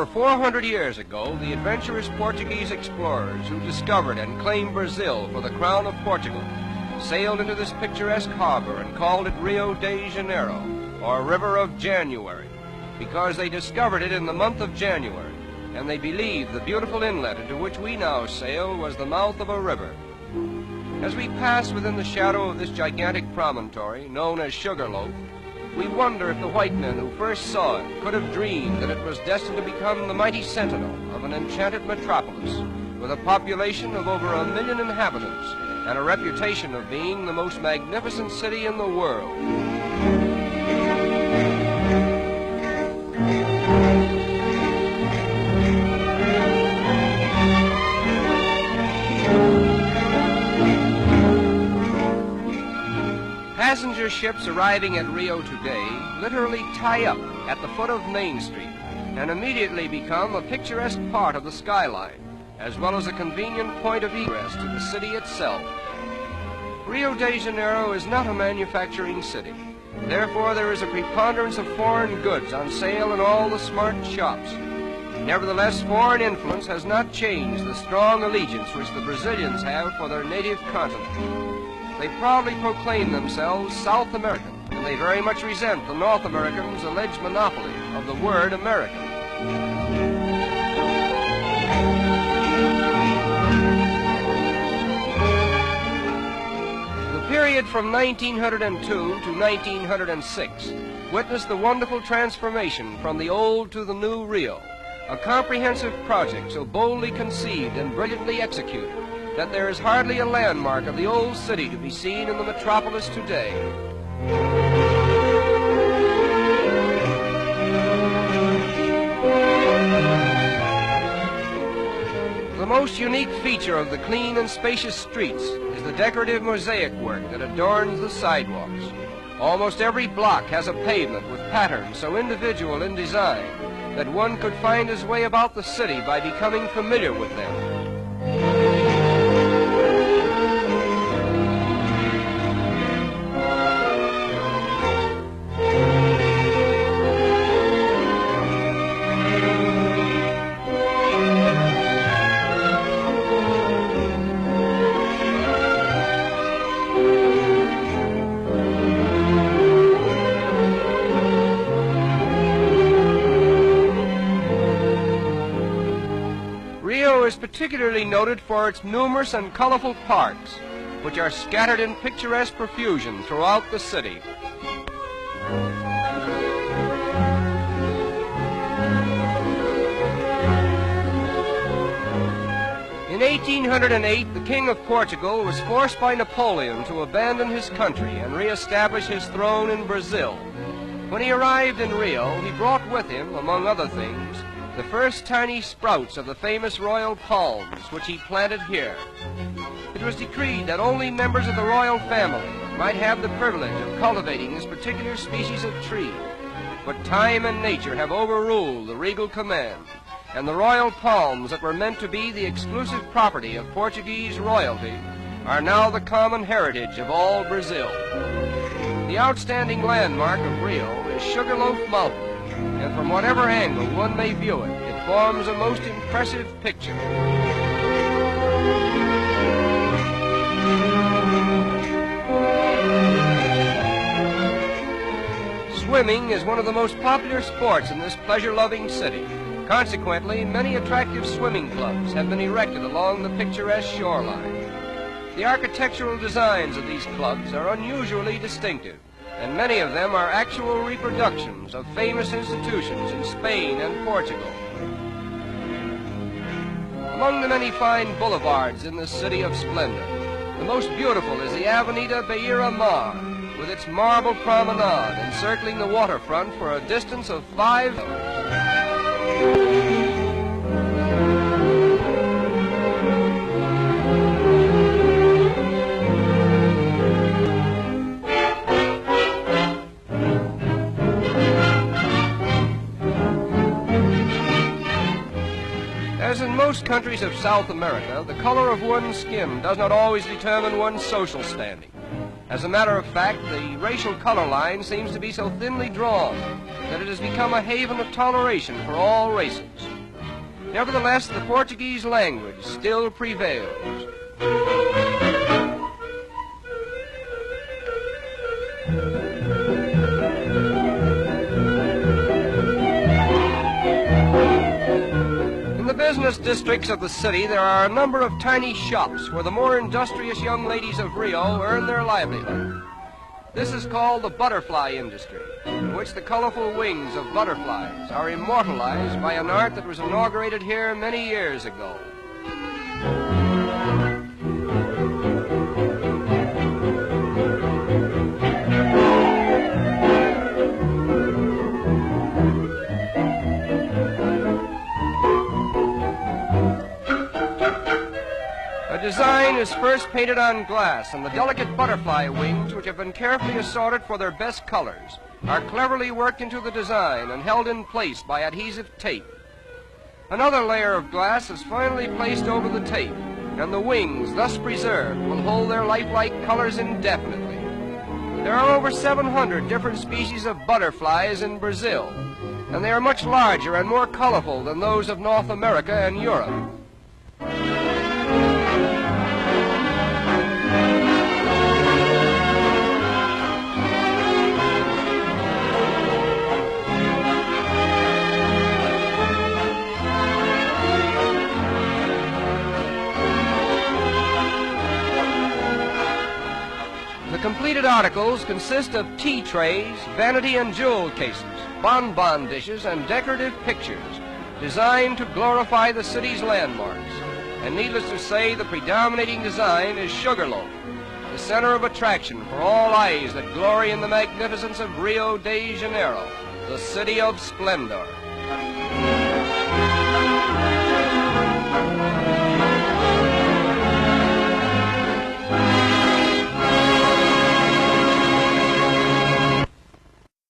Over 400 years ago, the adventurous Portuguese explorers who discovered and claimed Brazil for the crown of Portugal sailed into this picturesque harbor and called it Rio de Janeiro, or River of January, because they discovered it in the month of January, and they believed the beautiful inlet into which we now sail was the mouth of a river. As we pass within the shadow of this gigantic promontory, known as Sugarloaf, we wonder if the white men who first saw it could have dreamed that it was destined to become the mighty sentinel of an enchanted metropolis with a population of over 1 million inhabitants and a reputation of being the most magnificent city in the world. Passenger ships arriving at Rio today literally tie up at the foot of Main Street and immediately become a picturesque part of the skyline, as well as a convenient point of egress to the city itself. Rio de Janeiro is not a manufacturing city. Therefore, there is a preponderance of foreign goods on sale in all the smart shops. Nevertheless, foreign influence has not changed the strong allegiance which the Brazilians have for their native continent. They proudly proclaim themselves South American, and they very much resent the North Americans' alleged monopoly of the word American. The period from 1902 to 1906 witnessed the wonderful transformation from the old to the new Rio, a comprehensive project so boldly conceived and brilliantly executed that there is hardly a landmark of the old city to be seen in the metropolis today. The most unique feature of the clean and spacious streets is the decorative mosaic work that adorns the sidewalks. Almost every block has a pavement with patterns so individual in design that one could find his way about the city by becoming familiar with them. Rio is particularly noted for its numerous and colorful parks, which are scattered in picturesque profusion throughout the city. In 1808, the King of Portugal was forced by Napoleon to abandon his country and re-establish his throne in Brazil. When he arrived in Rio, he brought with him, among other things, the first tiny sprouts of the famous royal palms, which he planted here. It was decreed that only members of the royal family might have the privilege of cultivating this particular species of tree. But time and nature have overruled the regal command, and the royal palms that were meant to be the exclusive property of Portuguese royalty are now the common heritage of all Brazil. The outstanding landmark of Rio is Sugarloaf Mountain, and from whatever angle one may view it, it forms a most impressive picture. Swimming is one of the most popular sports in this pleasure-loving city. Consequently, many attractive swimming clubs have been erected along the picturesque shoreline. The architectural designs of these clubs are unusually distinctive, and many of them are actual reproductions of famous institutions in Spain and Portugal. Among the many fine boulevards in this city of splendor, the most beautiful is the Avenida Beira-Mar, with its marble promenade encircling the waterfront for a distance of 5 As in most countries of South America, the color of one's skin does not always determine one's social standing. As a matter of fact, the racial color line seems to be so thinly drawn that it has become a haven of toleration for all races. Nevertheless, the Portuguese language still prevails. In the business districts of the city, there are a number of tiny shops where the more industrious young ladies of Rio earn their livelihood. This is called the butterfly industry, in which the colorful wings of butterflies are immortalized by an art that was inaugurated here many years ago. The design is first painted on glass, and the delicate butterfly wings, which have been carefully assorted for their best colors, are cleverly worked into the design and held in place by adhesive tape. Another layer of glass is finally placed over the tape, and the wings, thus preserved, will hold their lifelike colors indefinitely. There are over 700 different species of butterflies in Brazil, and they are much larger and more colorful than those of North America and Europe. The completed articles consist of tea trays, vanity and jewel cases, bonbon dishes, and decorative pictures designed to glorify the city's landmarks. And needless to say, the predominating design is Sugarloaf, the center of attraction for all eyes that glory in the magnificence of Rio de Janeiro, the city of splendor.